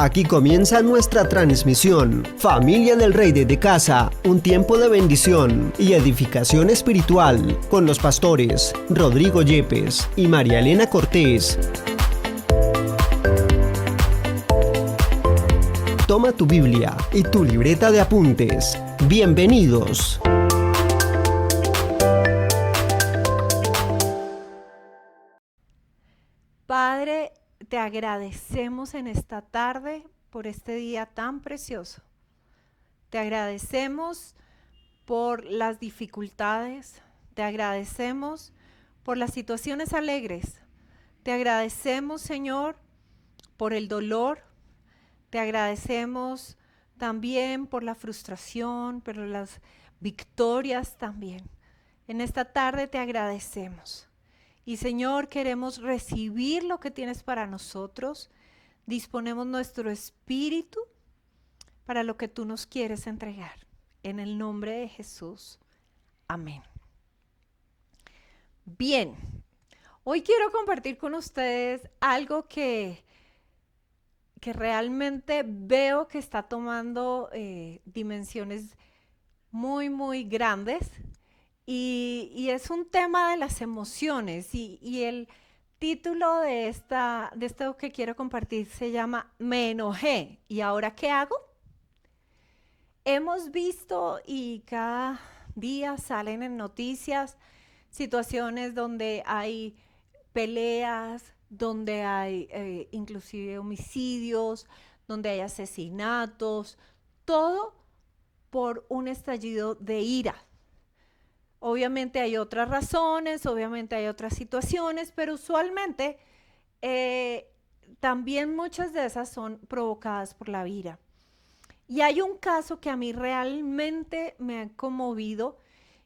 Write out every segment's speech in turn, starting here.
Aquí comienza nuestra transmisión. Familia del Rey desde casa, un tiempo de bendición y edificación espiritual con los pastores Rodrigo Yepes y María Elena Cortés. Toma tu Biblia y tu libreta de apuntes. Bienvenidos. Padre, te agradecemos en esta tarde por este día tan precioso. Te agradecemos por las dificultades, te agradecemos por las situaciones alegres, te agradecemos, Señor, por el dolor, te agradecemos también por la frustración, por las victorias también. En esta tarde te agradecemos. Y Señor, queremos recibir lo que tienes para nosotros. Disponemos nuestro espíritu para lo que tú nos quieres entregar. En el nombre de Jesús. Amén. Bien, hoy quiero compartir con ustedes algo que realmente veo que está tomando dimensiones muy grandes. Y es un tema de las emociones y el título de esto que quiero compartir se llama Me enojé, ¿y ahora qué hago? Hemos visto y cada día salen en noticias situaciones donde hay peleas, donde hay inclusive homicidios, donde hay asesinatos, todo por un estallido de ira. Obviamente hay otras razones, obviamente hay otras situaciones, pero usualmente también muchas de esas son provocadas por la ira. Y hay un caso que a mí realmente me ha conmovido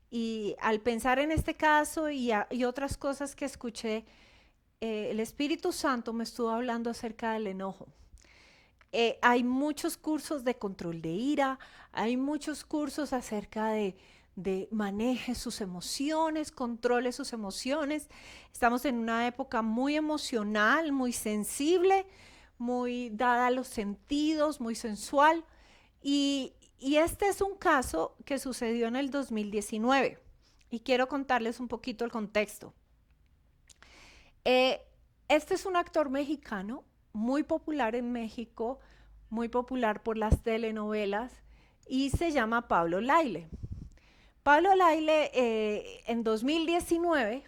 y al pensar en este caso y otras cosas que escuché, el Espíritu Santo me estuvo hablando acerca del enojo. Hay muchos cursos de control de ira, hay muchos cursos acerca de maneje sus emociones, controle sus emociones. Estamos en una época muy emocional, muy sensible, muy dada a los sentidos, muy sensual. Y este es un caso que sucedió en el 2019 y quiero contarles un poquito el contexto. Este es un actor mexicano muy popular en México, muy popular por las telenovelas y se llama Pablo Lyle. Pablo Lyle en 2019,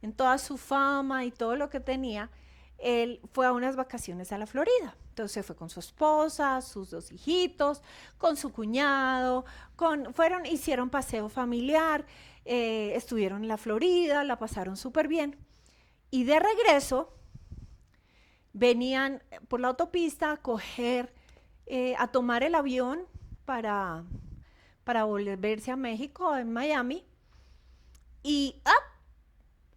en toda su fama y todo lo que tenía, él fue a unas vacaciones a la Florida. Entonces fue con su esposa, sus 2 hijitos, con su cuñado, hicieron paseo familiar, estuvieron en la Florida, la pasaron súper bien. Y de regreso venían por la autopista a tomar el avión para volverse a México, en Miami, y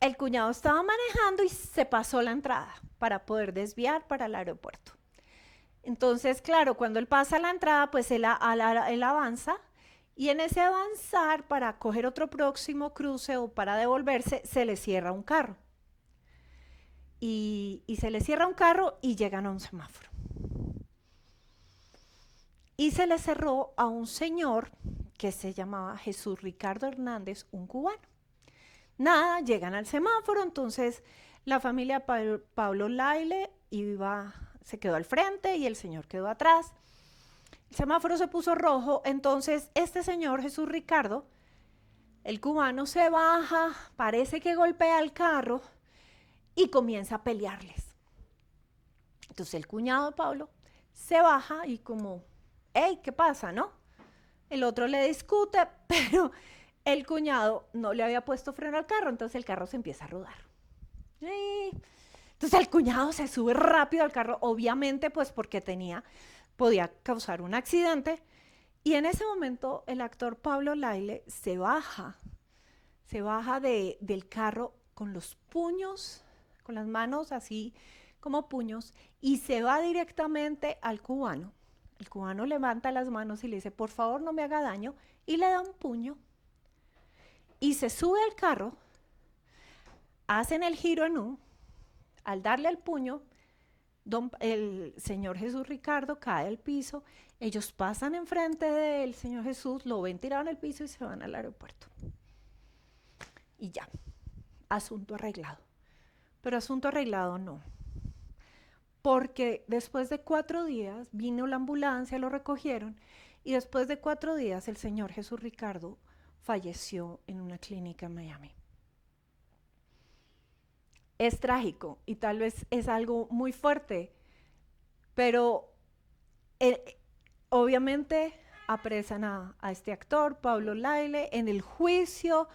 el cuñado estaba manejando y se pasó la entrada para poder desviar para el aeropuerto. Entonces, claro, cuando él pasa la entrada, pues él avanza, y en ese avanzar para coger otro próximo cruce o para devolverse, se le cierra un carro. Y se le cierra un carro y llegan a un semáforo. Y se le cerró a un señor que se llamaba Jesús Ricardo Hernández, un cubano. Nada, llegan al semáforo, entonces la familia Pablo Lyle se quedó al frente y el señor quedó atrás. El semáforo se puso rojo, entonces este señor Jesús Ricardo, el cubano, se baja, parece que golpea el carro y comienza a pelearles. Entonces el cuñado de Pablo se baja y como, hey, ¿qué pasa, no? El otro le discute, pero el cuñado no le había puesto freno al carro, entonces el carro se empieza a rodar. Entonces el cuñado se sube rápido al carro, obviamente pues porque podía causar un accidente, y en ese momento el actor Pablo Lyle se baja del carro con los puños, con las manos así como puños, y se va directamente al cubano. El cubano levanta las manos y le dice, por favor no me haga daño, y le da un puño. Y se sube al carro, hacen el giro en U, al darle el puño, el Señor Jesús Ricardo cae al piso, ellos pasan enfrente del Señor Jesús, lo ven tirado en el piso y se van al aeropuerto. Y ya, asunto arreglado. Pero asunto arreglado no. Porque después de 4 días vino la ambulancia, lo recogieron, y después de 4 días el Señor Jesús Ricardo falleció en una clínica en Miami. Es trágico y tal vez es algo muy fuerte, pero obviamente apresan a este actor, Pablo Lyle, en el juicio,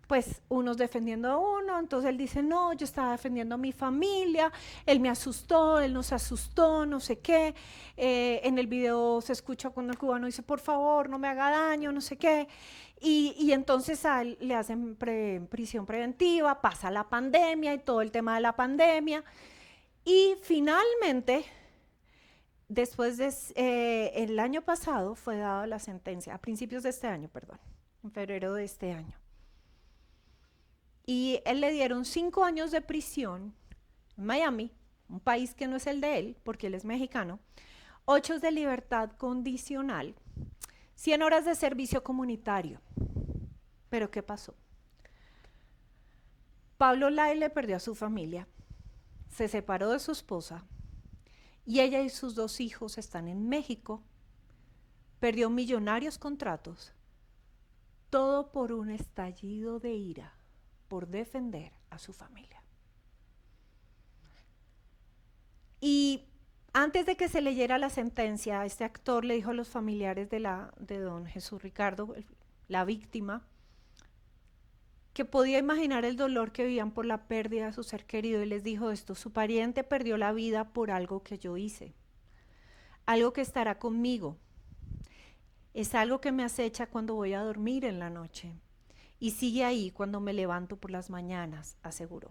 pues unos defendiendo a uno, entonces él dice, no, yo estaba defendiendo a mi familia, él me asustó, él nos asustó, no sé qué. En el video se escucha cuando el cubano dice, por favor, no me haga daño, no sé qué. Y entonces a él le hacen prisión preventiva, pasa la pandemia y todo el tema de la pandemia. Y finalmente, después de el año pasado fue dada la sentencia, a principios de este año, perdón, en febrero de este año. Y él le dieron 5 años de prisión en Miami, un país que no es el de él, porque él es mexicano, 8 de libertad condicional, 100 horas de servicio comunitario. ¿Pero qué pasó? Pablo Lyle perdió a su familia, se separó de su esposa, y ella y sus 2 hijos están en México, perdió millonarios contratos, todo por un estallido de ira, por defender a su familia. Y antes de que se leyera la sentencia, este actor le dijo a los familiares de don Jesús Ricardo, la víctima, que podía imaginar el dolor que vivían por la pérdida de su ser querido, y les dijo esto: su pariente perdió la vida por algo que yo hice, algo que estará conmigo, es algo que me acecha cuando voy a dormir en la noche, y sigue ahí cuando me levanto por las mañanas, aseguró.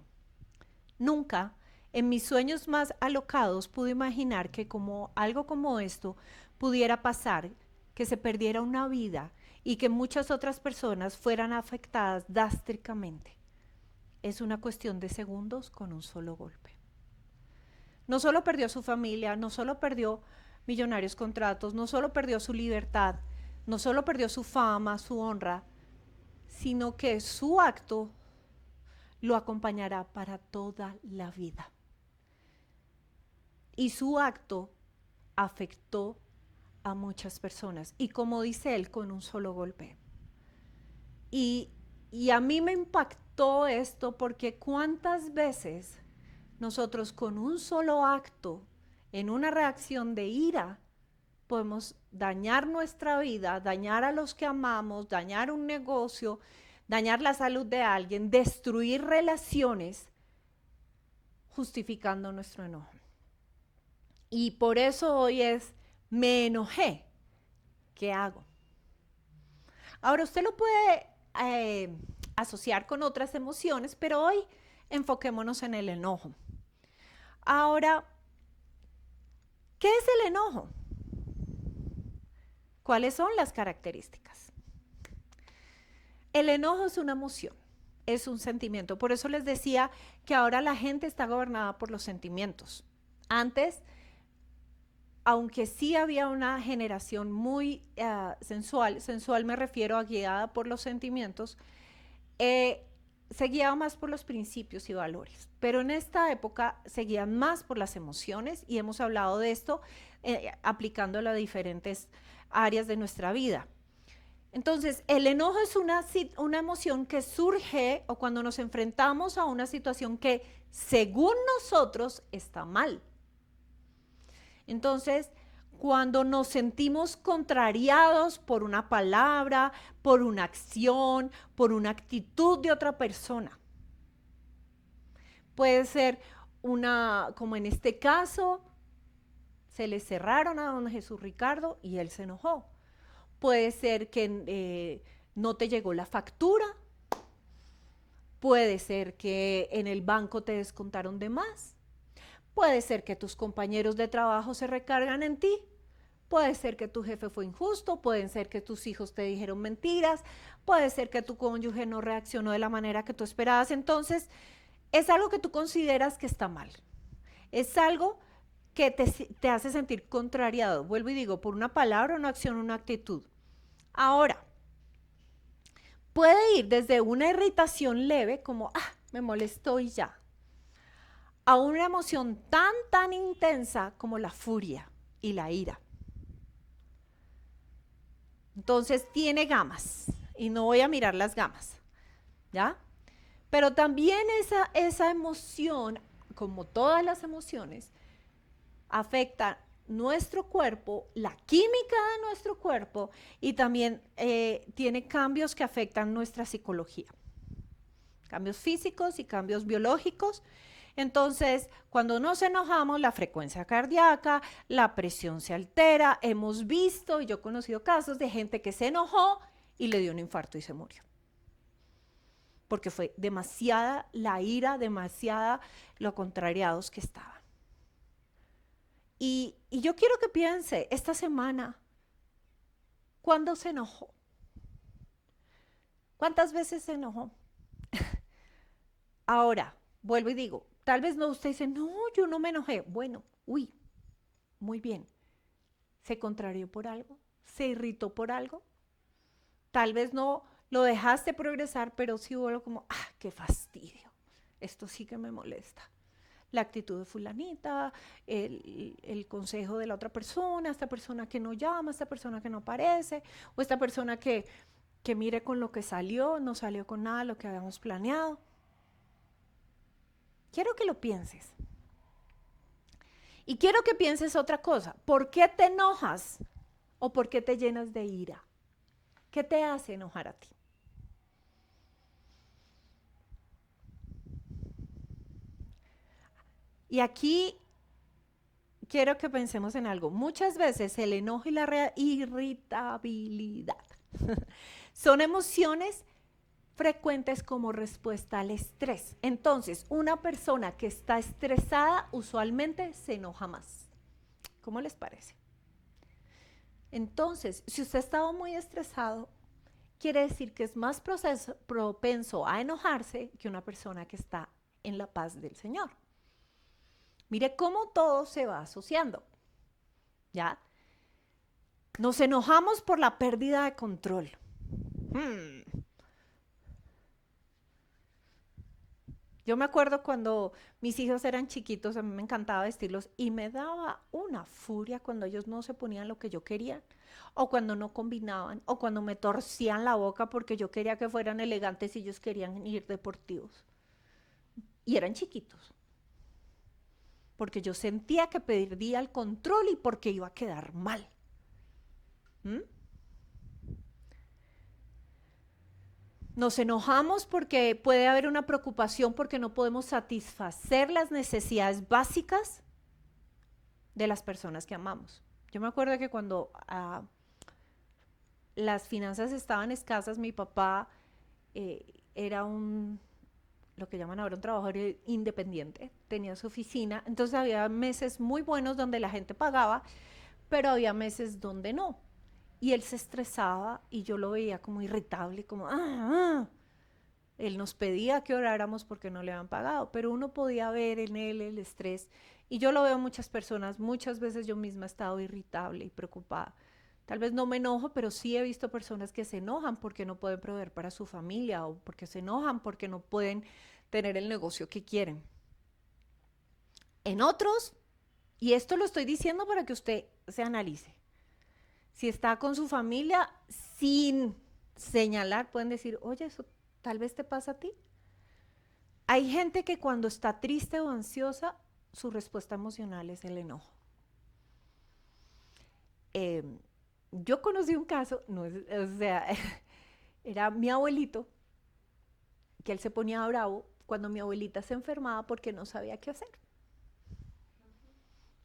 Nunca, en mis sueños más alocados, pude imaginar que algo como esto pudiera pasar, que se perdiera una vida y que muchas otras personas fueran afectadas drásticamente. Es una cuestión de segundos con un solo golpe. No solo perdió a su familia, no solo perdió millonarios contratos, no solo perdió su libertad, no solo perdió su fama, su honra, sino que su acto lo acompañará para toda la vida. Y su acto afectó a muchas personas, y como dice él, con un solo golpe. Y a mí me impactó esto, porque cuántas veces nosotros con un solo acto, en una reacción de ira, podemos dañar nuestra vida, dañar a los que amamos, dañar un negocio, dañar la salud de alguien, destruir relaciones, justificando nuestro enojo. Y por eso hoy es, me enojé, ¿qué hago? Ahora usted lo puede asociar con otras emociones, pero hoy enfoquémonos en el enojo. Ahora, ¿qué es el enojo? ¿Cuáles son las características? El enojo es una emoción, es un sentimiento. Por eso les decía que ahora la gente está gobernada por los sentimientos. Antes, aunque sí había una generación muy sensual me refiero a guiada por los sentimientos, se guiaba más por los principios y valores. Pero en esta época se guían más por las emociones, y hemos hablado de esto aplicándolo a diferentes áreas de nuestra vida. Entonces, el enojo es una emoción que surge o cuando nos enfrentamos a una situación que según nosotros está mal. Entonces, cuando nos sentimos contrariados por una palabra, por una acción, por una actitud de otra persona, puede ser como en este caso, se le cerraron a don Jesús Ricardo y él se enojó. Puede ser que no te llegó la factura, puede ser que en el banco te descontaron de más. Puede ser que tus compañeros de trabajo se recargan en ti, puede ser que tu jefe fue injusto, puede ser que tus hijos te dijeron mentiras, puede ser que tu cónyuge no reaccionó de la manera que tú esperabas. Entonces, es algo que tú consideras que está mal. Es algo que te hace sentir contrariado. Vuelvo y digo, por una palabra, una acción, una actitud. Ahora, puede ir desde una irritación leve, como, me molestó y ya, a una emoción tan intensa como la furia y la ira. Entonces tiene gamas y no voy a mirar las gamas, ¿ya? Pero también esa emoción, como todas las emociones, afecta nuestro cuerpo, la química de nuestro cuerpo y también tiene cambios que afectan nuestra psicología. Cambios físicos y cambios biológicos. Entonces, cuando nos enojamos, la frecuencia cardíaca, la presión se altera. Hemos visto, y yo he conocido casos de gente que se enojó y le dio un infarto y se murió. Porque fue demasiada la ira, demasiada lo contrariados que estaban. Y yo quiero que piense, esta semana, ¿cuándo se enojó? ¿Cuántas veces se enojó? Ahora, vuelvo y digo, tal vez no, usted dice, no, yo no me enojé. Bueno, muy bien. ¿Se contrarió por algo? ¿Se irritó por algo? Tal vez no lo dejaste progresar, pero sí hubo algo como, qué fastidio. Esto sí que me molesta. La actitud de fulanita, el consejo de la otra persona, esta persona que no llama, esta persona que no aparece, o esta persona que mire con lo que salió, no salió con nada de lo que habíamos planeado. Quiero que lo pienses. Y quiero que pienses otra cosa. ¿Por qué te enojas o por qué te llenas de ira? ¿Qué te hace enojar a ti? Y aquí quiero que pensemos en algo. Muchas veces el enojo y la irritabilidad son emociones frecuentes como respuesta al estrés. Entonces, una persona que está estresada usualmente se enoja más. ¿Cómo les parece? Entonces, si usted ha estado muy estresado, quiere decir que es más propenso a enojarse que una persona que está en la paz del Señor. Mire cómo todo se va asociando, ¿ya? Nos enojamos por la pérdida de control. Yo me acuerdo cuando mis hijos eran chiquitos, a mí me encantaba vestirlos y me daba una furia cuando ellos no se ponían lo que yo quería, o cuando no combinaban, o cuando me torcían la boca porque yo quería que fueran elegantes y ellos querían ir deportivos. Y eran chiquitos. Porque yo sentía que perdía el control y porque iba a quedar mal. Nos enojamos porque puede haber una preocupación porque no podemos satisfacer las necesidades básicas de las personas que amamos. Yo me acuerdo que cuando las finanzas estaban escasas, mi papá era lo que llaman ahora un trabajador independiente, tenía su oficina, entonces había meses muy buenos donde la gente pagaba, pero había meses donde no. Y él se estresaba y yo lo veía como irritable, como Él nos pedía que oráramos porque no le habían pagado, pero uno podía ver en él el estrés. Y yo lo veo en muchas personas, muchas veces yo misma he estado irritable y preocupada. Tal vez no me enojo, pero sí he visto personas que se enojan porque no pueden proveer para su familia o porque se enojan porque no pueden tener el negocio que quieren. En otros, y esto lo estoy diciendo para que usted se analice, si está con su familia, sin señalar, pueden decir, oye, eso tal vez te pasa a ti. Hay gente que cuando está triste o ansiosa, su respuesta emocional es el enojo. Yo conocí un caso, era mi abuelito, que él se ponía bravo cuando mi abuelita se enfermaba porque no sabía qué hacer.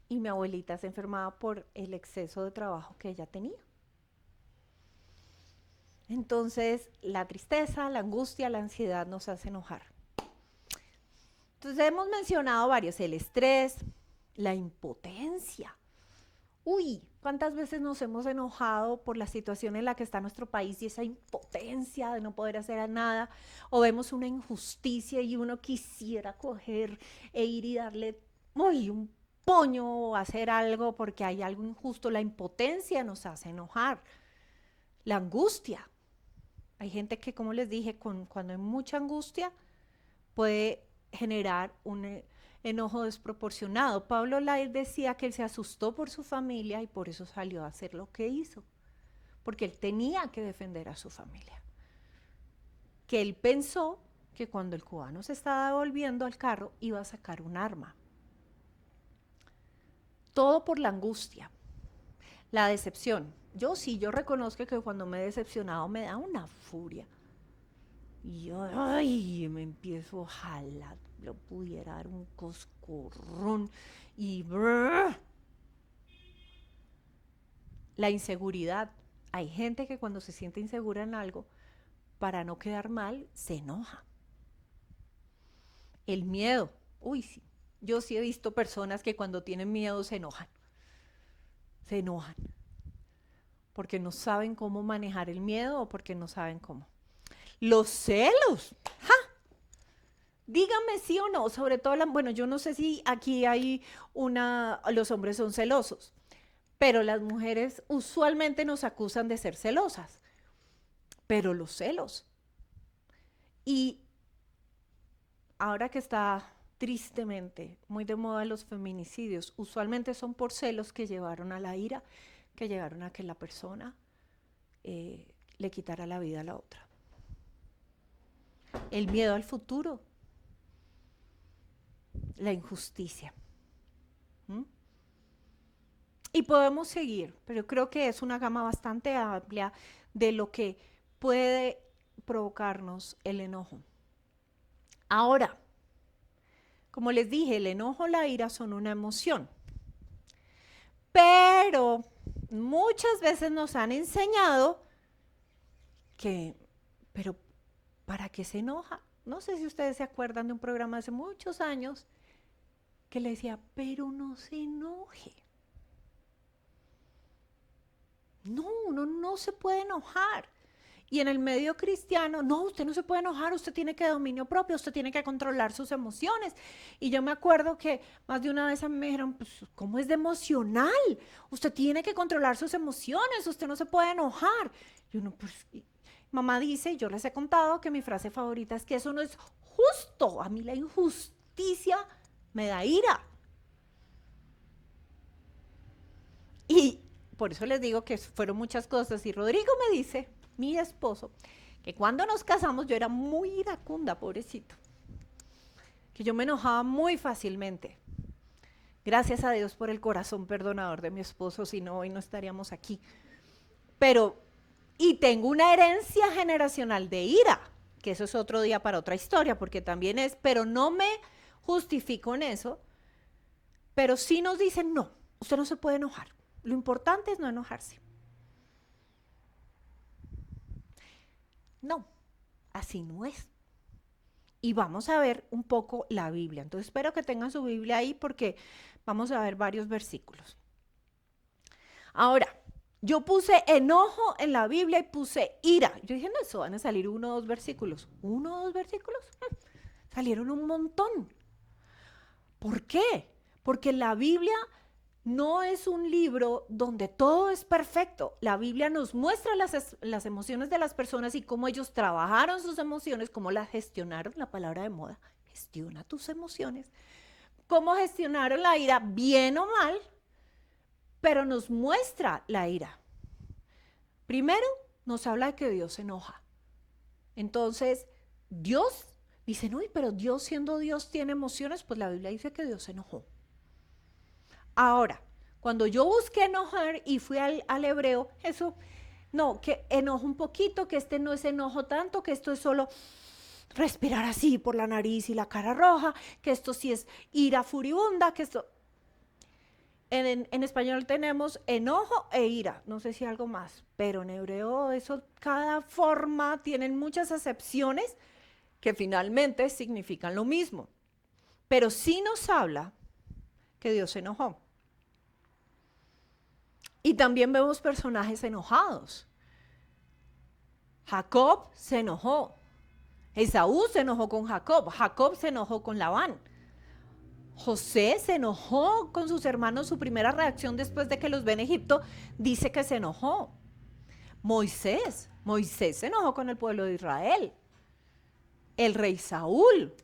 Y mi abuelita se enfermaba por el exceso de trabajo que ella tenía. Entonces, la tristeza, la angustia, la ansiedad nos hace enojar. Entonces, hemos mencionado varios, el estrés, la impotencia. ¿Cuántas veces nos hemos enojado por la situación en la que está nuestro país y esa impotencia de no poder hacer nada? O vemos una injusticia y uno quisiera coger e ir y darle un puño o hacer algo porque hay algo injusto. La impotencia nos hace enojar. La angustia. Hay gente que, como les dije, cuando hay mucha angustia puede generar un enojo desproporcionado. Pablo Lair decía que él se asustó por su familia y por eso salió a hacer lo que hizo, porque él tenía que defender a su familia. Que él pensó que cuando el cubano se estaba devolviendo al carro iba a sacar un arma. Todo por la angustia, la decepción. Yo reconozco que cuando me he decepcionado me da una furia. Y yo, me empiezo, ojalá lo pudiera dar un coscorrón y brrr. La inseguridad. Hay gente que cuando se siente insegura en algo, para no quedar mal, se enoja. El miedo. Sí. Yo sí he visto personas que cuando tienen miedo se enojan. Se enojan. Porque no saben cómo manejar el miedo o porque no saben cómo. Los celos. ¡Ja! Dígame sí o no, sobre todo, bueno, yo no sé si aquí los hombres son celosos, pero las mujeres usualmente nos acusan de ser celosas, pero los celos. Y ahora que está tristemente muy de moda los feminicidios, usualmente son por celos que llevaron a la ira, que llegaron a que la persona le quitara la vida a la otra. El miedo al futuro, la injusticia. Y podemos seguir, pero creo que es una gama bastante amplia de lo que puede provocarnos el enojo. Ahora, como les dije, el enojo, la ira son una emoción, pero muchas veces nos han enseñado pero ¿para qué se enoja? No sé si ustedes se acuerdan de un programa hace muchos años que le decía, pero no se enoje. No, uno no se puede enojar. Y en el medio cristiano, no, usted no se puede enojar, usted tiene que dominio propio, usted tiene que controlar sus emociones. Y yo me acuerdo que más de una vez a mí me dijeron, pues, ¿cómo es de emocional? Usted tiene que controlar sus emociones, usted no se puede enojar. Y uno, pues, mamá dice, yo les he contado que mi frase favorita es que eso no es justo. A mí la injusticia me da ira. Y por eso les digo que fueron muchas cosas. Y Rodrigo me dice, mi esposo, que cuando nos casamos yo era muy iracunda, pobrecito. Que yo me enojaba muy fácilmente. Gracias a Dios por el corazón perdonador de mi esposo, si no hoy no estaríamos aquí. Y tengo una herencia generacional de ira, que eso es otro día para otra historia, porque también pero no me justifico en eso, pero sí nos dicen, no, usted no se puede enojar. Lo importante es no enojarse. No, así no es. Y vamos a ver un poco la Biblia. Entonces espero que tengan su Biblia ahí porque vamos a ver varios versículos. Ahora, yo puse enojo en la Biblia y puse ira. Yo dije, no, eso van a salir 1 o 2 versículos. ¿1 o 2 versículos? Salieron un montón. ¿Por qué? Porque la Biblia no es un libro donde todo es perfecto. La Biblia nos muestra las emociones de las personas y cómo ellos trabajaron sus emociones, cómo las gestionaron, la palabra de moda, gestiona tus emociones, cómo gestionaron la ira, bien o mal, pero nos muestra la ira. Primero, nos habla de que Dios se enoja. Entonces, Dios, dicen, uy, pero Dios siendo Dios tiene emociones, pues la Biblia dice que Dios se enojó. Ahora, cuando yo busqué enojar y fui al hebreo, que enojo un poquito, que no es enojo tanto, que esto es solo respirar así por la nariz y la cara roja, que esto sí es ira furibunda, que esto... En español tenemos enojo e ira, no sé si algo más, pero en hebreo cada forma tienen muchas acepciones que finalmente significan lo mismo. Pero sí nos habla que Dios se enojó. Y también vemos personajes enojados. Jacob se enojó. Esaú se enojó con Jacob. Jacob se enojó con Labán. José se enojó con sus hermanos. Su primera reacción después de que los ve en Egipto dice que se enojó. Moisés se enojó con el pueblo de Israel. El rey Saúl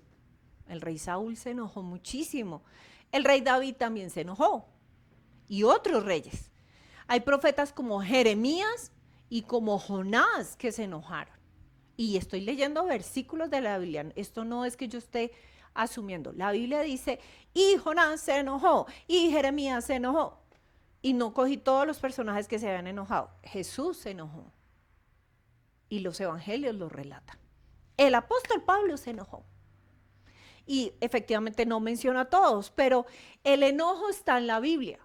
se enojó muchísimo. El rey David también se enojó. Y otros reyes. Hay profetas como Jeremías y como Jonás que se enojaron. Y estoy leyendo versículos de la Biblia. Esto no es que yo esté asumiendo. La Biblia dice, y Jonás se enojó, y Jeremías se enojó. Y no cogí todos los personajes que se habían enojado. Jesús se enojó. Y los evangelios lo relatan. El apóstol Pablo se enojó. Y efectivamente no menciona a todos, pero el enojo está en la Biblia.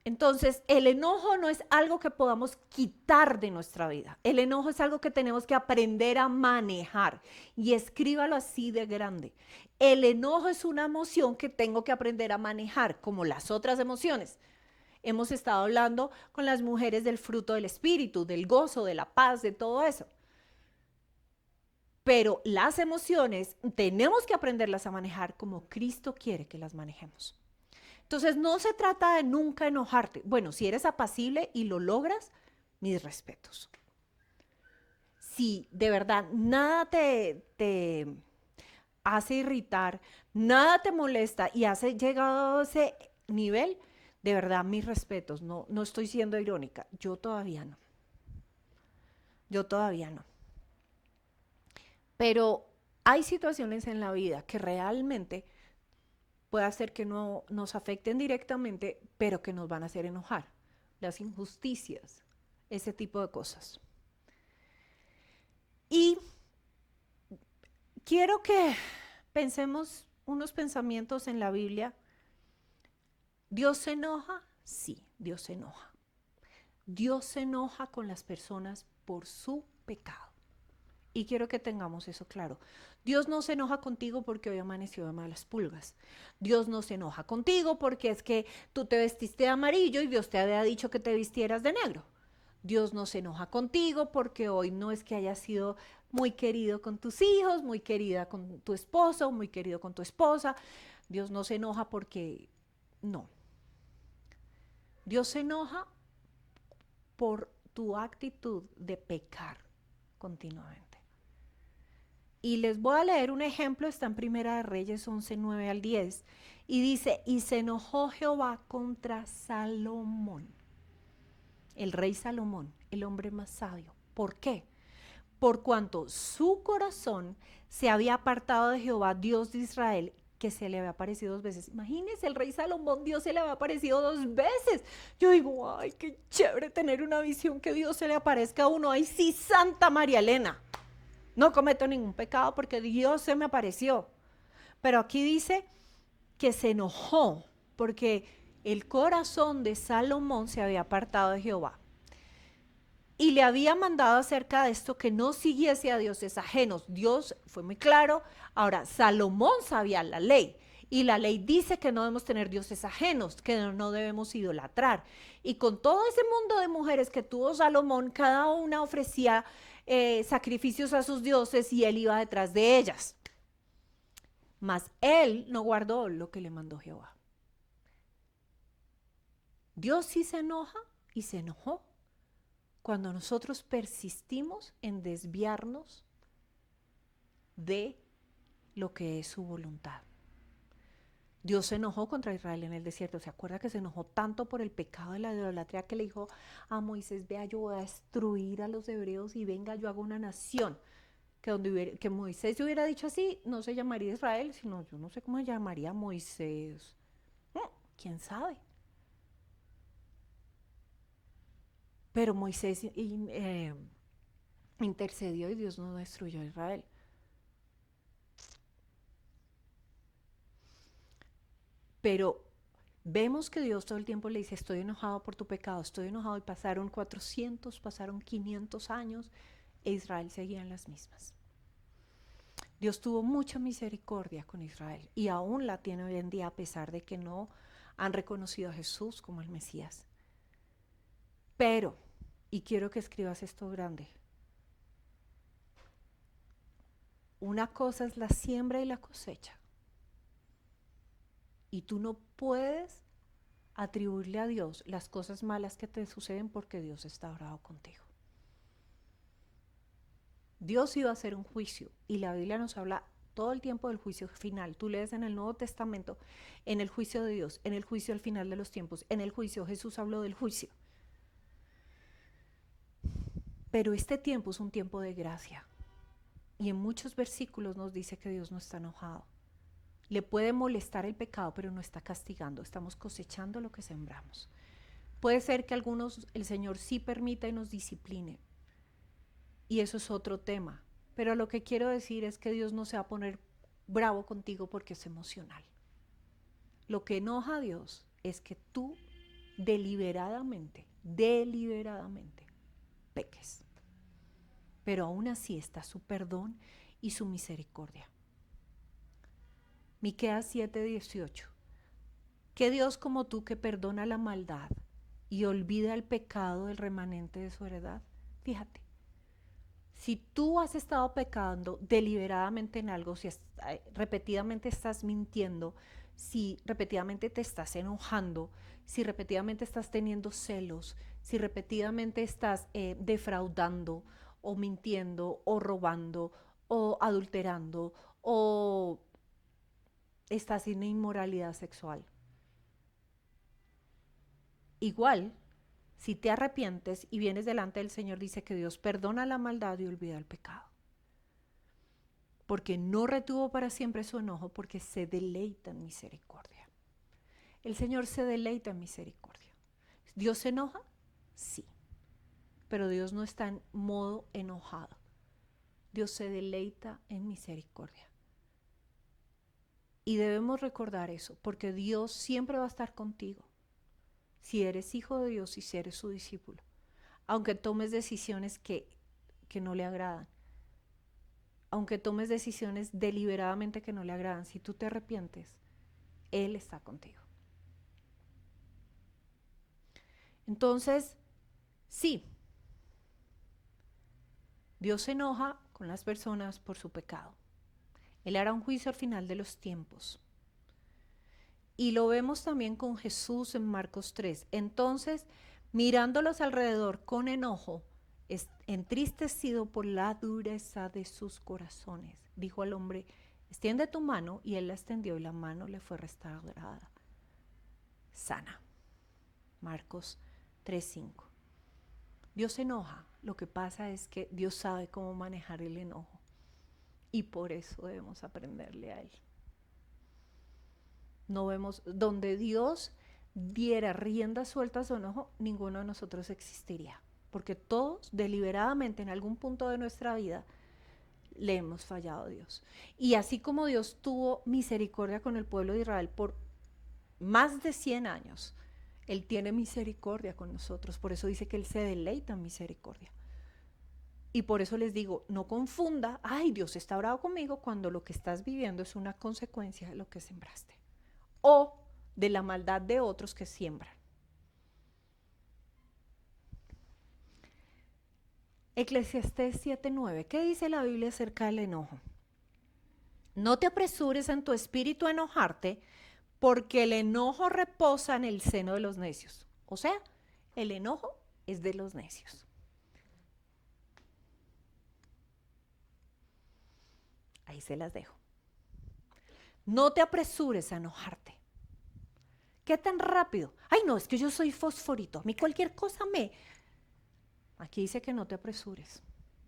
Entonces, el enojo no es algo que podamos quitar de nuestra vida. El enojo es algo que tenemos que aprender a manejar. Y escríbalo así de grande. El enojo es una emoción que tengo que aprender a manejar, como las otras emociones. Hemos estado hablando con las mujeres del fruto del espíritu, del gozo, de la paz, de todo eso. Pero las emociones tenemos que aprenderlas a manejar como Cristo quiere que las manejemos. Entonces, no se trata de nunca enojarte. Bueno, si eres apacible y lo logras, mis respetos. Si de verdad nada te hace irritar, nada te molesta y has llegado a ese nivel, de verdad, mis respetos. No estoy siendo irónica. Yo todavía no. Pero hay situaciones en la vida que realmente puede hacer que no nos afecten directamente, pero que nos van a hacer enojar. Las injusticias, ese tipo de cosas. Y quiero que pensemos unos pensamientos en la Biblia. ¿Dios se enoja? Sí, Dios se enoja. Dios se enoja con las personas por su pecado. Y quiero que tengamos eso claro. Dios no se enoja contigo porque hoy amaneció de malas pulgas. Dios no se enoja contigo porque es que tú te vestiste de amarillo y Dios te había dicho que te vistieras de negro. Dios no se enoja contigo porque hoy no es que hayas sido muy querido con tus hijos, muy querida con tu esposo, muy querido con tu esposa. Dios no se enoja porque no. Dios se enoja por tu actitud de pecar continuamente. Y les voy a leer un ejemplo, está en Primera de Reyes 11, 9 al 10. Y dice, y se enojó Jehová contra Salomón, el rey Salomón, el hombre más sabio. ¿Por qué? Por cuanto su corazón se había apartado de Jehová, Dios de Israel, que se le había aparecido 2 veces. Imagínense, el rey Salomón, Dios se le había aparecido 2 veces. Yo digo, ay, qué chévere tener una visión que Dios se le aparezca a uno. Ay, sí, Santa María Elena. No cometo ningún pecado porque Dios se me apareció. Pero aquí dice que se enojó porque el corazón de Salomón se había apartado de Jehová. Y le había mandado acerca de esto que no siguiese a dioses ajenos. Dios fue muy claro. Ahora, Salomón sabía la ley. Y la ley dice que no debemos tener dioses ajenos, que no debemos idolatrar. Y con todo ese mundo de mujeres que tuvo Salomón, cada una ofrecía sacrificios a sus dioses y él iba detrás de ellas. Mas él no guardó lo que le mandó Jehová. Dios sí se enoja y se enojó cuando nosotros persistimos en desviarnos de lo que es su voluntad. Dios se enojó contra Israel en el desierto. ¿Se acuerda que se enojó tanto por el pecado de la idolatría que le dijo a Moisés, vea, yo voy a destruir a los hebreos y venga, yo hago una nación? Que Moisés hubiera dicho así, no se llamaría Israel, sino yo no sé cómo se llamaría Moisés. ¿Quién sabe? Pero Moisés intercedió y Dios no destruyó a Israel. Pero vemos que Dios todo el tiempo le dice, estoy enojado por tu pecado, estoy enojado, y pasaron 400, pasaron 500 años e Israel seguía en las mismas. Dios tuvo mucha misericordia con Israel y aún la tiene hoy en día a pesar de que no han reconocido a Jesús como el Mesías. Pero, y quiero que escribas esto grande, una cosa es la siembra y la cosecha. Y tú no puedes atribuirle a Dios las cosas malas que te suceden porque Dios está bravo contigo. Dios iba a hacer un juicio y la Biblia nos habla todo el tiempo del juicio final. Tú lees en el Nuevo Testamento, en el juicio de Dios, en el juicio al final de los tiempos, en el juicio, Jesús habló del juicio. Pero este tiempo es un tiempo de gracia. Y en muchos versículos nos dice que Dios no está enojado. Le puede molestar el pecado, pero no está castigando. Estamos cosechando lo que sembramos. Puede ser que algunos el Señor sí permita y nos discipline. Y eso es otro tema. Pero lo que quiero decir es que Dios no se va a poner bravo contigo porque es emocional. Lo que enoja a Dios es que tú deliberadamente peques. Pero aún así está su perdón y su misericordia. Miqueas 7:18. ¿Qué Dios como tú que perdona la maldad y olvida el pecado del remanente de su heredad? Fíjate, si tú has estado pecando deliberadamente en algo, si repetidamente estás mintiendo, si repetidamente te estás enojando, si repetidamente estás teniendo celos, si repetidamente estás defraudando o mintiendo o robando o adulterando o estás en inmoralidad sexual. Igual, si te arrepientes y vienes delante del Señor, dice que Dios perdona la maldad y olvida el pecado. Porque no retuvo para siempre su enojo, porque se deleita en misericordia. El Señor se deleita en misericordia. ¿Dios se enoja? Sí. Pero Dios no está en modo enojado. Dios se deleita en misericordia. Y debemos recordar eso, porque Dios siempre va a estar contigo. Si eres hijo de Dios y si eres su discípulo, aunque tomes decisiones que no le agradan, aunque tomes decisiones deliberadamente que no le agradan, si tú te arrepientes, Él está contigo. Entonces, sí, Dios se enoja con las personas por su pecado. Él hará un juicio al final de los tiempos. Y lo vemos también con Jesús en Marcos 3. Entonces, mirándolos alrededor con enojo, entristecido por la dureza de sus corazones, dijo al hombre, extiende tu mano, y él la extendió y la mano le fue restaurada, sana. Marcos 3:5. Dios se enoja, lo que pasa es que Dios sabe cómo manejar el enojo y por eso debemos aprenderle a Él. No vemos, donde Dios diera rienda suelta a su enojo, ninguno de nosotros existiría, porque todos deliberadamente en algún punto de nuestra vida le hemos fallado a Dios. Y así como Dios tuvo misericordia con el pueblo de Israel por más de 100 años, Él tiene misericordia con nosotros. Por eso dice que Él se deleita en misericordia. Y por eso les digo, no confunda, ay, Dios está bravo conmigo, cuando lo que estás viviendo es una consecuencia de lo que sembraste o de la maldad de otros que siembran. Eclesiastés 7:9. ¿Qué dice la Biblia acerca del enojo? No te apresures en tu espíritu a enojarte, porque el enojo reposa en el seno de los necios. O sea, el enojo es de los necios. Ahí se las dejo. No te apresures a enojarte. ¿Qué tan rápido? Ay, no, es que yo soy fosforito. A mí cualquier cosa me... Aquí dice que no te apresures,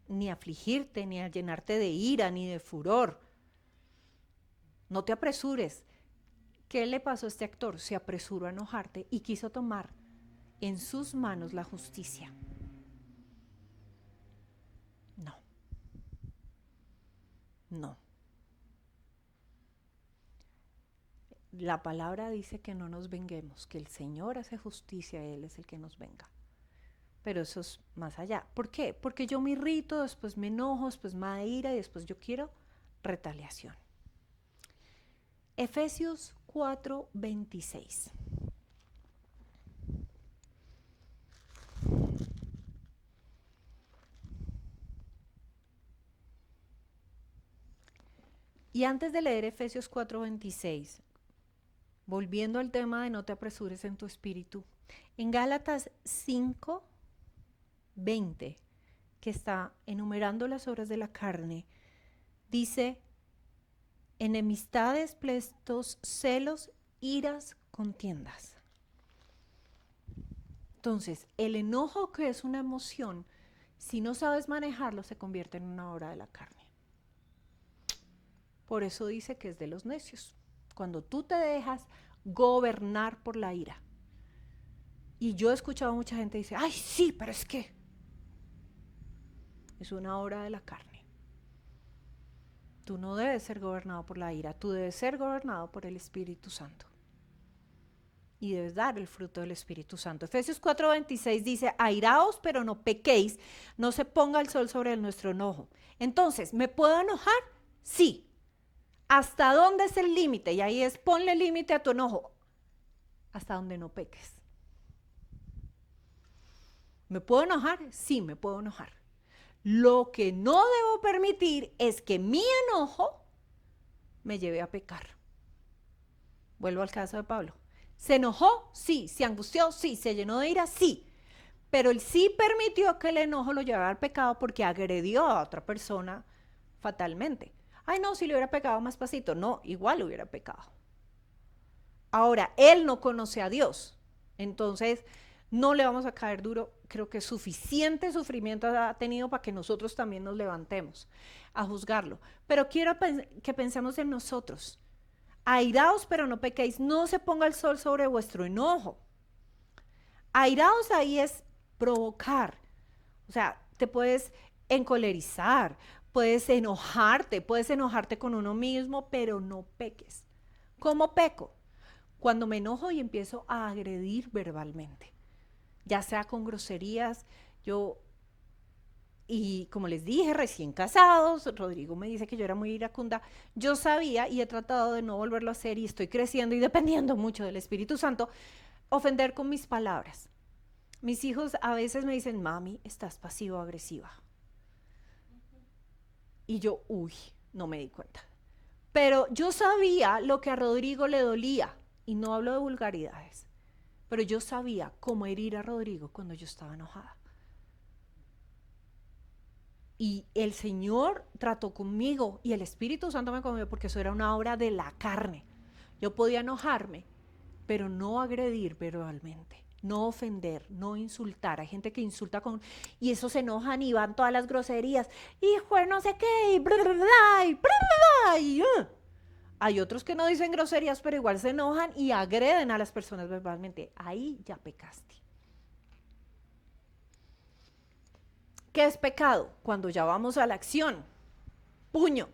ni a afligirte, ni a llenarte de ira, ni de furor. No te apresures. ¿Qué le pasó a este actor? Se apresuró a enojarte y quiso tomar en sus manos la justicia. No. No. La palabra dice que no nos venguemos, que el Señor hace justicia, Él es el que nos venga. Pero eso es más allá. ¿Por qué? Porque yo me irrito, después me enojo, después me da ira y después yo quiero retaliación. Efesios 4:26. Y antes de leer Efesios 4:26, volviendo al tema de no te apresures en tu espíritu, en Gálatas 5:20, que está enumerando las obras de la carne, dice: enemistades, pleitos, celos, iras, contiendas. Entonces, el enojo, que es una emoción, si no sabes manejarlo, se convierte en una obra de la carne. Por eso dice que es de los necios. Cuando tú te dejas gobernar por la ira. Y yo he escuchado a mucha gente dice: ay, sí, pero es que es una obra de la carne. Tú no debes ser gobernado por la ira, tú debes ser gobernado por el Espíritu Santo. Y debes dar el fruto del Espíritu Santo. Efesios 4:26 dice: airaos, pero no pequéis, no se ponga el sol sobre nuestro enojo. Entonces, ¿me puedo enojar? Sí. ¿Hasta dónde es el límite? Y ahí es: ponle límite a tu enojo. Hasta donde no peques. ¿Me puedo enojar? Sí, me puedo enojar. Lo que no debo permitir es que mi enojo me lleve a pecar. Vuelvo al caso de Pablo. ¿Se enojó? Sí. ¿Se angustió? Sí. ¿Se llenó de ira? Sí. Pero él sí permitió que el enojo lo llevara al pecado porque agredió a otra persona fatalmente. Ay, no, si le hubiera pecado más pasito. No, igual hubiera pecado. Ahora, él no conoce a Dios. Entonces, no le vamos a caer duro. Creo que suficiente sufrimiento ha tenido para que nosotros también nos levantemos a juzgarlo. Pero quiero que pensemos en nosotros. Airaos, pero no pequéis. No se ponga el sol sobre vuestro enojo. Airaos ahí es provocar. O sea, te puedes encolerizar, puedes enojarte con uno mismo, pero no peques. ¿Cómo peco? Cuando me enojo y empiezo a agredir verbalmente, ya sea con groserías. Y como les dije, recién casados, Rodrigo me dice que yo era muy iracunda. Yo sabía y he tratado de no volverlo a hacer, y estoy creciendo y dependiendo mucho del Espíritu Santo, ofender con mis palabras. Mis hijos a veces me dicen: mami, estás pasivo-agresiva. Y yo, no me di cuenta. Pero yo sabía lo que a Rodrigo le dolía, y no hablo de vulgaridades, pero yo sabía cómo herir a Rodrigo cuando yo estaba enojada. Y el Señor trató conmigo y el Espíritu Santo me conmovió, porque eso era una obra de la carne. Yo podía enojarme, pero no agredir verbalmente, no ofender, no insultar. Hay gente que insulta y eso se enojan y van todas las groserías. Hijo de no sé qué, y hay otros que no dicen groserías, pero igual se enojan y agreden a las personas verbalmente. Ahí ya pecaste. ¿Qué es pecado? Cuando ya vamos a la acción. Puño,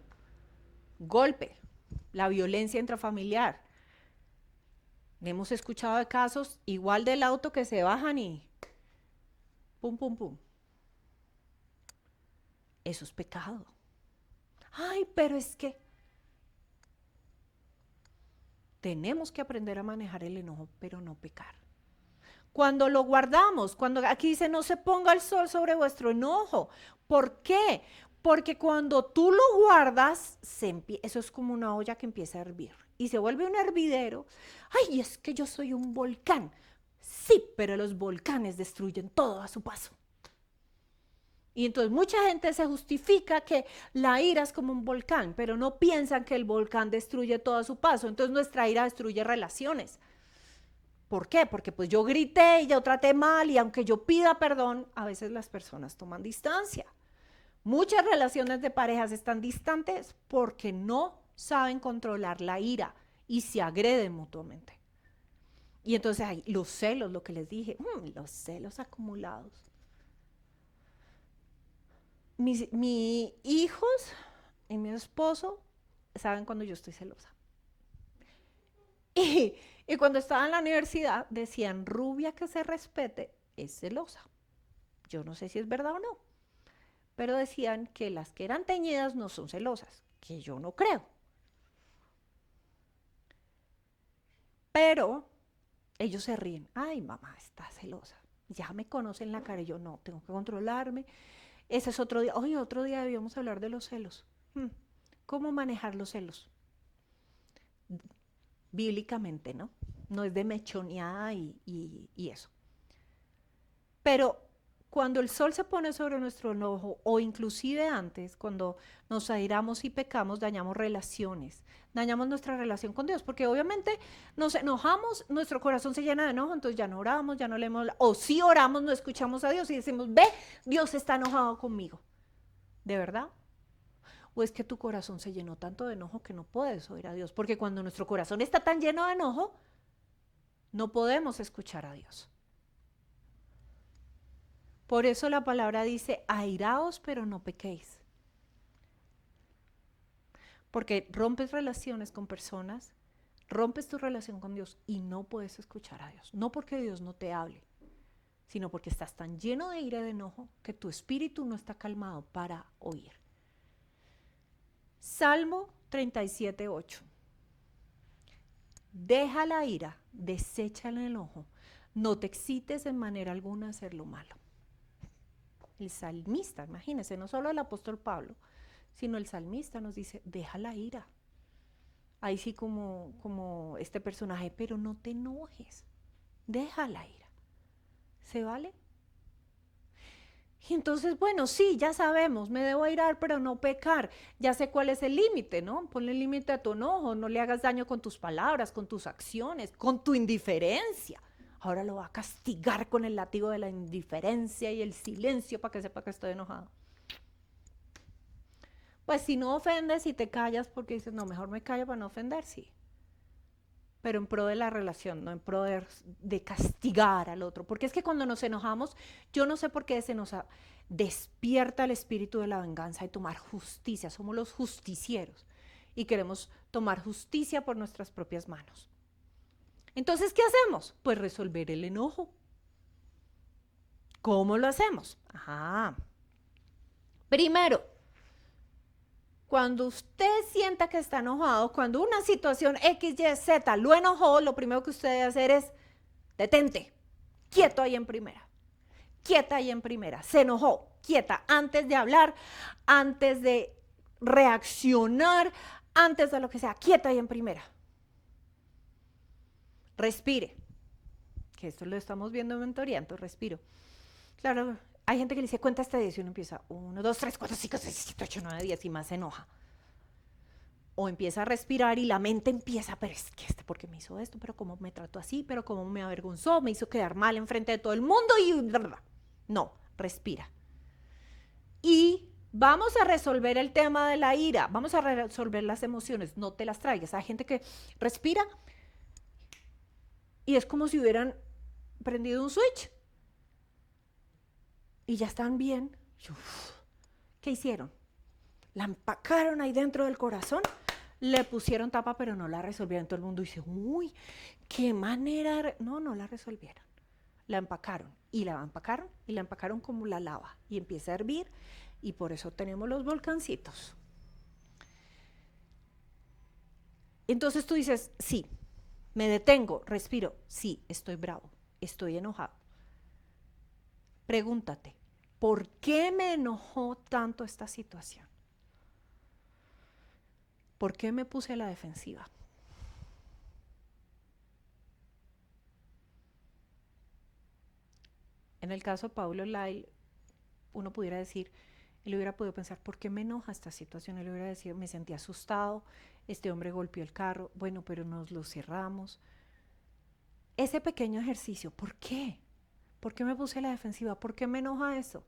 golpe, la violencia intrafamiliar. Hemos escuchado de casos igual del auto que se bajan y pum, pum, pum. Eso es pecado. Ay, pero es que tenemos que aprender a manejar el enojo, pero no pecar. Cuando lo guardamos, cuando aquí dice: no se ponga el sol sobre vuestro enojo. ¿Por qué? Porque cuando tú lo guardas, eso es como una olla que empieza a hervir y se vuelve un hervidero. Ay, es que yo soy un volcán. Sí, pero los volcanes destruyen todo a su paso. Y entonces mucha gente se justifica que la ira es como un volcán, pero no piensan que el volcán destruye todo a su paso. Entonces nuestra ira destruye relaciones. ¿Por qué? Porque pues yo grité y yo traté mal, y aunque yo pida perdón, a veces las personas toman distancia. Muchas relaciones de parejas están distantes porque no saben controlar la ira y se agreden mutuamente. Y entonces hay los celos, lo que les dije, los celos acumulados. Mis hijos y mi esposo saben cuando yo estoy celosa. Y cuando estaba en la universidad decían: rubia que se respete es celosa. Yo no sé si es verdad o no, pero decían que las que eran teñidas no son celosas, que yo no creo. Pero ellos se ríen: ay, mamá está celosa, ya me conocen la cara. Y yo: no, tengo que controlarme. Ese es otro día. Oye, otro día debíamos hablar de los celos. cómo manejar los celos. Bíblicamente, ¿no? No es de mechoneada y eso. Pero cuando el sol se pone sobre nuestro enojo, o inclusive antes, cuando nos airamos y pecamos, dañamos relaciones, dañamos nuestra relación con Dios, porque obviamente nos enojamos, nuestro corazón se llena de enojo, entonces ya no oramos, ya no leemos, o si oramos, no escuchamos a Dios y decimos, ve, Dios está enojado conmigo. ¿De verdad? ¿O es que tu corazón se llenó tanto de enojo que no puedes oír a Dios? Porque cuando nuestro corazón está tan lleno de enojo, no podemos escuchar a Dios. Por eso la palabra dice, airaos, pero no pequéis. Porque rompes relaciones con personas, rompes tu relación con Dios y no puedes escuchar a Dios. No porque Dios no te hable, sino porque estás tan lleno de ira y de enojo que tu espíritu no está calmado para oír. Salmo 37:8. Deja la ira, desecha el enojo, no te excites en manera alguna a hacer lo malo. El salmista, imagínense, no solo el apóstol Pablo, sino el salmista nos dice, deja la ira. Ahí sí como este personaje, pero no te enojes, deja la ira. ¿Se vale? Y entonces, bueno, sí, ya sabemos, me debo airar, pero no pecar. Ya sé cuál es el límite, ¿no? Ponle límite a tu enojo, no le hagas daño con tus palabras, con tus acciones, con tu indiferencia. Ahora lo va a castigar con el látigo de la indiferencia y el silencio para que sepa que estoy enojado. Pues si no ofendes y te callas porque dices, no, mejor me callo para no ofender, sí. Pero en pro de la relación, no en pro de castigar al otro. Porque es que cuando nos enojamos, yo no sé por qué se nos despierta el espíritu de la venganza y tomar justicia. Somos los justicieros y queremos tomar justicia por nuestras propias manos. Entonces, ¿qué hacemos? Pues resolver el enojo. ¿Cómo lo hacemos? Ajá. Primero, cuando usted sienta que está enojado, cuando una situación X, Y, Z lo enojó, lo primero que usted debe hacer es detente, quieto ahí en primera, quieta ahí en primera, se enojó, quieta, antes de hablar, antes de reaccionar, antes de lo que sea, quieta ahí en primera. Respire, que esto lo estamos viendo en mentoría, entonces respiro. Claro, hay gente que le dice, cuenta hasta 10 y uno empieza 1, 2, 3, 4, 5, 6, 7, 8, 9, 10 y más se enoja. O empieza a respirar y la mente empieza, pero es que ¿por qué me hizo esto? Pero cómo me trató así, pero cómo me avergonzó, me hizo quedar mal enfrente de todo el mundo y... No, respira. Y vamos a resolver el tema de la ira, vamos a resolver las emociones, no te las traigas. Hay gente que respira y es como si hubieran prendido un switch. Y ya están bien. ¿Qué hicieron? La empacaron ahí dentro del corazón, le pusieron tapa, pero no la resolvieron. Todo el mundo dice, uy, qué manera. No, no la resolvieron. La empacaron y la empacaron y la empacaron como la lava. Y empieza a hervir y por eso tenemos los volcancitos. Entonces tú dices, sí, me detengo, respiro. Sí, estoy bravo, estoy enojado. Pregúntate, ¿por qué me enojó tanto esta situación? ¿Por qué me puse a la defensiva? En el caso de Paulo Lyle, uno pudiera decir, él hubiera podido pensar, ¿por qué me enoja esta situación? Él hubiera decidido, me sentí asustado, este hombre golpeó el carro, bueno, pero nos lo cerramos. Ese pequeño ejercicio, ¿por qué? ¿Por qué me puse a la defensiva? ¿Por qué me enoja eso?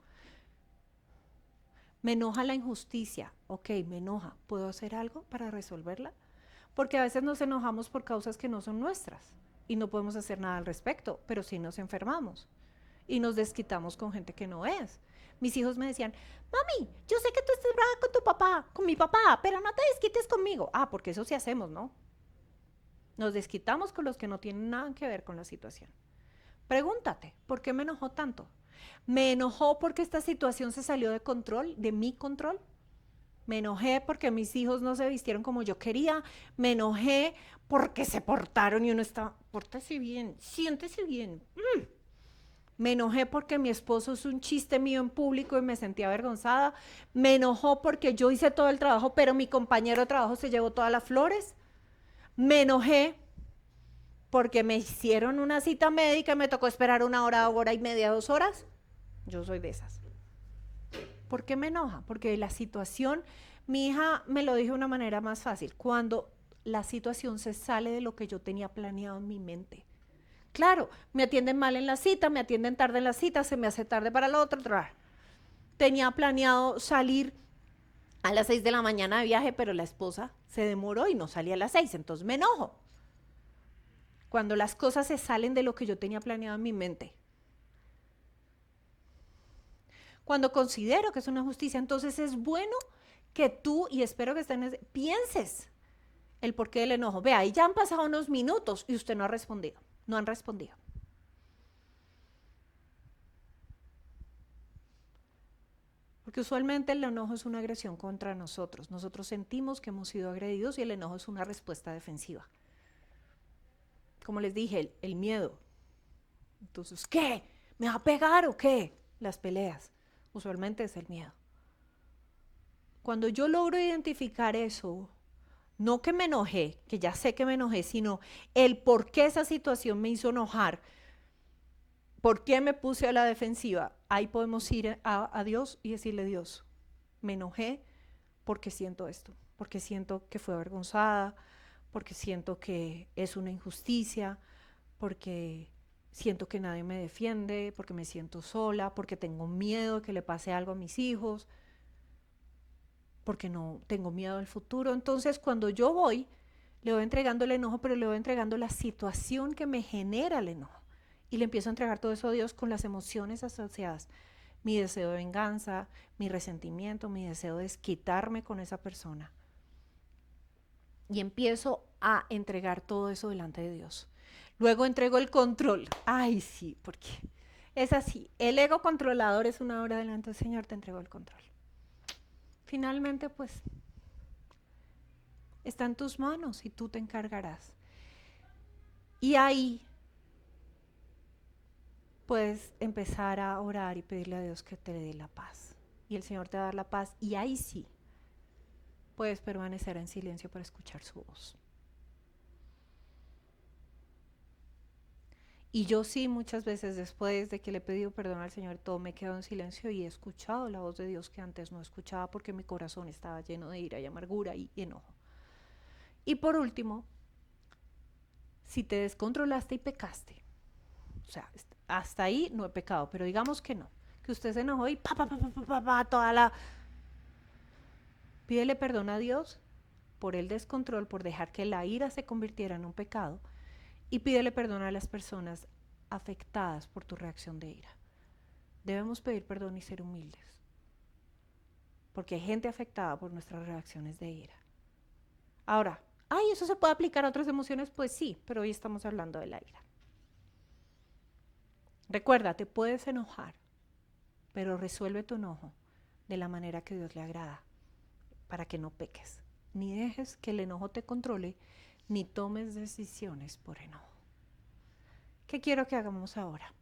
Me enoja la injusticia. Ok, me enoja. ¿Puedo hacer algo para resolverla? Porque a veces nos enojamos por causas que no son nuestras y no podemos hacer nada al respecto, pero sí nos enfermamos y nos desquitamos con gente que no es. Mis hijos me decían, mami, yo sé que tú estás brava con tu papá, con mi papá, pero no te desquites conmigo. Ah, porque eso sí hacemos, ¿no? Nos desquitamos con los que no tienen nada que ver con la situación. Pregúntate, ¿por qué me enojó tanto? ¿Me enojó porque esta situación se salió de control, de mi control? Me enojé porque mis hijos no se vistieron como yo quería. Me enojé porque se portaron y uno está, pórtese bien, siéntese bien. Me enojé porque mi esposo es un chiste mío en público y me sentí avergonzada. Me enojó porque yo hice todo el trabajo, pero mi compañero de trabajo se llevó todas las flores. Me enojé porque me hicieron una cita médica y me tocó esperar 1 hora, 1 hora y media, 2 horas. Yo soy de esas. ¿Por qué me enoja? Porque la situación, mi hija me lo dijo de una manera más fácil, cuando la situación se sale de lo que yo tenía planeado en mi mente. Claro, me atienden mal en la cita, me atienden tarde en la cita, se me hace tarde para la otra. Tenía planeado salir a las 6 de la mañana de viaje, pero la esposa se demoró y no salía a las 6, entonces me enojo. Cuando las cosas se salen de lo que yo tenía planeado en mi mente. Cuando considero que es una justicia, entonces es bueno que tú, y espero que pienses el porqué del enojo. Vea, y ya han pasado unos minutos y usted no ha respondido, no han respondido. Porque usualmente el enojo es una agresión contra nosotros. Nosotros sentimos que hemos sido agredidos y el enojo es una respuesta defensiva. Como les dije, el miedo. Entonces, ¿qué? ¿Me va a pegar o qué? Las peleas. Usualmente es el miedo. Cuando yo logro identificar eso, no que me enojé, que ya sé que me enojé, sino el por qué esa situación me hizo enojar, por qué me puse a la defensiva, ahí podemos ir a Dios y decirle: Dios, me enojé porque siento esto, porque siento que fue avergonzada, porque siento que es una injusticia, porque siento que nadie me defiende, porque me siento sola, porque tengo miedo de que le pase algo a mis hijos, porque no tengo miedo al futuro. Entonces, cuando yo voy, le voy entregando el enojo, pero le voy entregando la situación que me genera el enojo. Y le empiezo a entregar todo eso a Dios con las emociones asociadas. Mi deseo de venganza, mi resentimiento, mi deseo de desquitarme con esa persona. Y empiezo a entregar todo eso delante de Dios. Luego entrego el control. Ay, sí, porque es así. El ego controlador es una obra delante del Señor, te entrego el control. Finalmente, pues, está en tus manos y tú te encargarás. Y ahí puedes empezar a orar y pedirle a Dios que te dé la paz. Y el Señor te va a dar la paz. Y ahí sí puedes permanecer en silencio para escuchar su voz. Y yo sí, muchas veces después de que le he pedido perdón al Señor, todo me he quedado en silencio y he escuchado la voz de Dios que antes no escuchaba porque mi corazón estaba lleno de ira y amargura y enojo. Y por último, si te descontrolaste y pecaste, o sea, hasta ahí no he pecado, pero digamos que no, que usted se enojó y toda la... Pídele perdón a Dios por el descontrol, por dejar que la ira se convirtiera en un pecado, y pídele perdón a las personas afectadas por tu reacción de ira. Debemos pedir perdón y ser humildes, porque hay gente afectada por nuestras reacciones de ira. Ahora, ¿eso se puede aplicar a otras emociones? Pues sí, pero hoy estamos hablando de la ira. Recuerda, te puedes enojar, pero resuelve tu enojo de la manera que Dios le agrada, para que no peques. Ni dejes que el enojo te controle, ni tomes decisiones por enojo. ¿Qué quiero que hagamos ahora?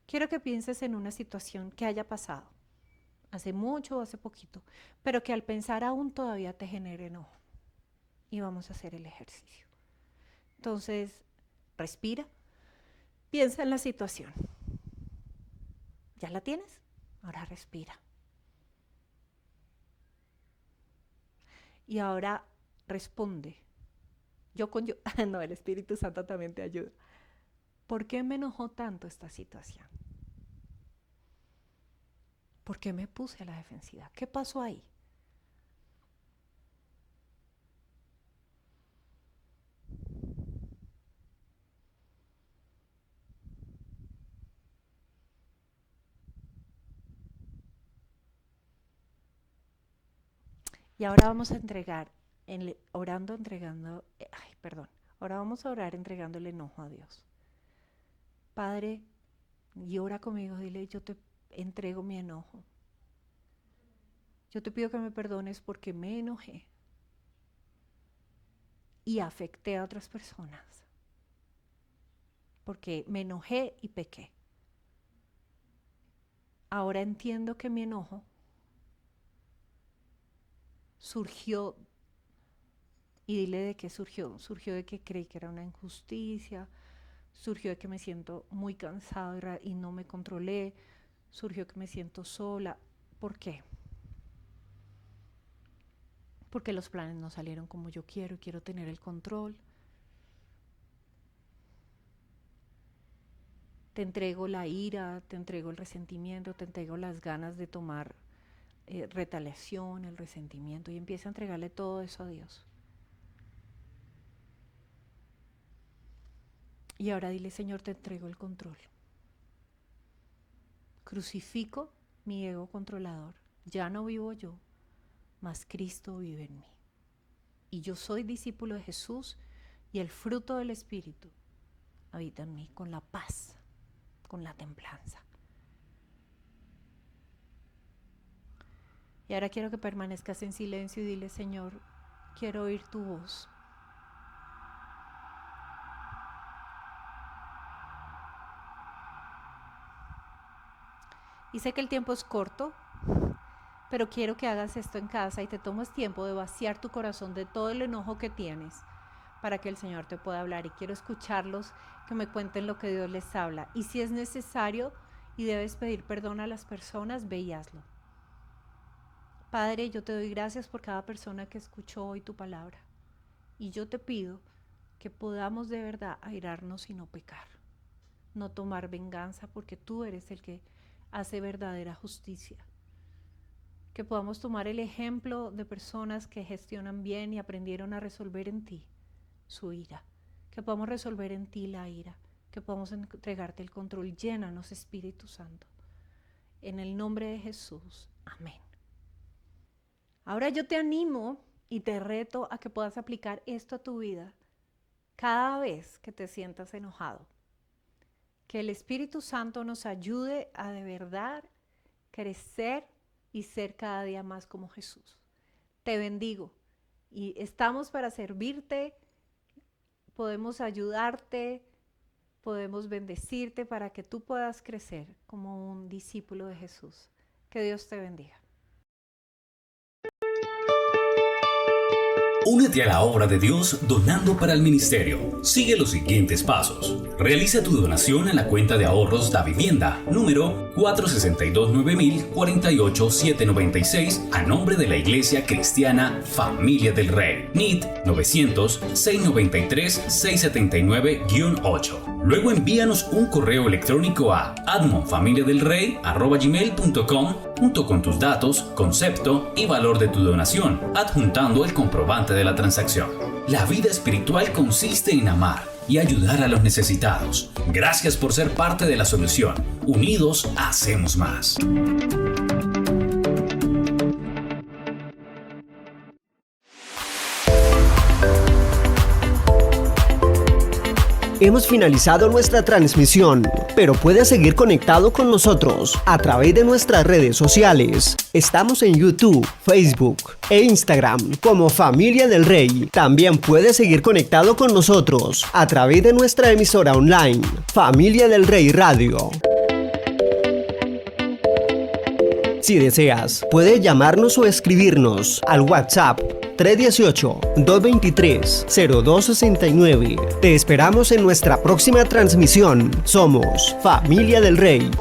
Quiero que pienses en una situación que haya pasado, hace mucho o hace poquito, pero que al pensar aún todavía te genere enojo. Y vamos a hacer el ejercicio. Entonces, respira, piensa en la situación. ¿Ya la tienes? Ahora respira. Y ahora responde. No, el Espíritu Santo también te ayuda. ¿Por qué me enojó tanto esta situación? ¿Por qué me puse a la defensiva? ¿Qué pasó ahí? Y ahora vamos a entregar, ahora vamos a orar entregando el enojo a Dios. Padre, y ora conmigo, dile: yo te entrego mi enojo. Yo te pido que me perdones porque me enojé y afecté a otras personas, porque me enojé y pequé. ahora entiendo que mi enojo surgió, y dile de qué surgió. Surgió de que creí que era una injusticia, surgió de que me siento muy cansada y no me controlé, surgió que me siento sola. ¿Por qué? Porque los planes no salieron como yo quiero y quiero tener el control. Te entrego la ira, te entrego el resentimiento, te entrego las ganas de tomar retaliación, el resentimiento, y empieza a entregarle todo eso a Dios. Y ahora dile: Señor, te entrego el control. Crucifico mi ego controlador. Ya no vivo yo, mas Cristo vive en mí. Y yo soy discípulo de Jesús, y el fruto del Espíritu habita en mí, con la paz, con la templanza. Y ahora quiero que permanezcas en silencio y dile: Señor, quiero oír tu voz. Y sé que el tiempo es corto, pero quiero que hagas esto en casa y te tomes tiempo de vaciar tu corazón de todo el enojo que tienes para que el Señor te pueda hablar. Y quiero escucharlos, que me cuenten lo que Dios les habla. Y si es necesario y debes pedir perdón a las personas, ve y hazlo. Padre, yo te doy gracias por cada persona que escuchó hoy tu palabra. Y yo te pido que podamos de verdad airarnos y no pecar. No tomar venganza, porque tú eres el que hace verdadera justicia. Que podamos tomar el ejemplo de personas que gestionan bien y aprendieron a resolver en ti su ira. Que podamos resolver en ti la ira. Que podamos entregarte el control. Llénanos, Espíritu Santo. En el nombre de Jesús. Amén. Ahora yo te animo y te reto a que puedas aplicar esto a tu vida cada vez que te sientas enojado. Que el Espíritu Santo nos ayude a de verdad crecer y ser cada día más como Jesús. Te bendigo y estamos para servirte, podemos ayudarte, podemos bendecirte para que tú puedas crecer como un discípulo de Jesús. Que Dios te bendiga. Únete a la obra de Dios donando para el ministerio. Sigue los siguientes pasos. Realiza tu donación a la cuenta de ahorros Da Vivienda, número 462-9000-48796, a nombre de la Iglesia Cristiana Familia del Rey. NIT 900-693-679-8. Luego envíanos un correo electrónico a admonfamiliadelrey@gmail.com junto con tus datos, concepto y valor de tu donación, adjuntando el comprobante de la transacción. La vida espiritual consiste en amar y ayudar a los necesitados. Gracias por ser parte de la solución. Unidos hacemos más. Hemos finalizado nuestra transmisión, pero puedes seguir conectado con nosotros a través de nuestras redes sociales. Estamos en YouTube, Facebook e Instagram como Familia del Rey. También puedes seguir conectado con nosotros a través de nuestra emisora online, Familia del Rey Radio. Si deseas, puedes llamarnos o escribirnos al WhatsApp 318-223-0269. Te esperamos en nuestra próxima transmisión. Somos Familia del Rey.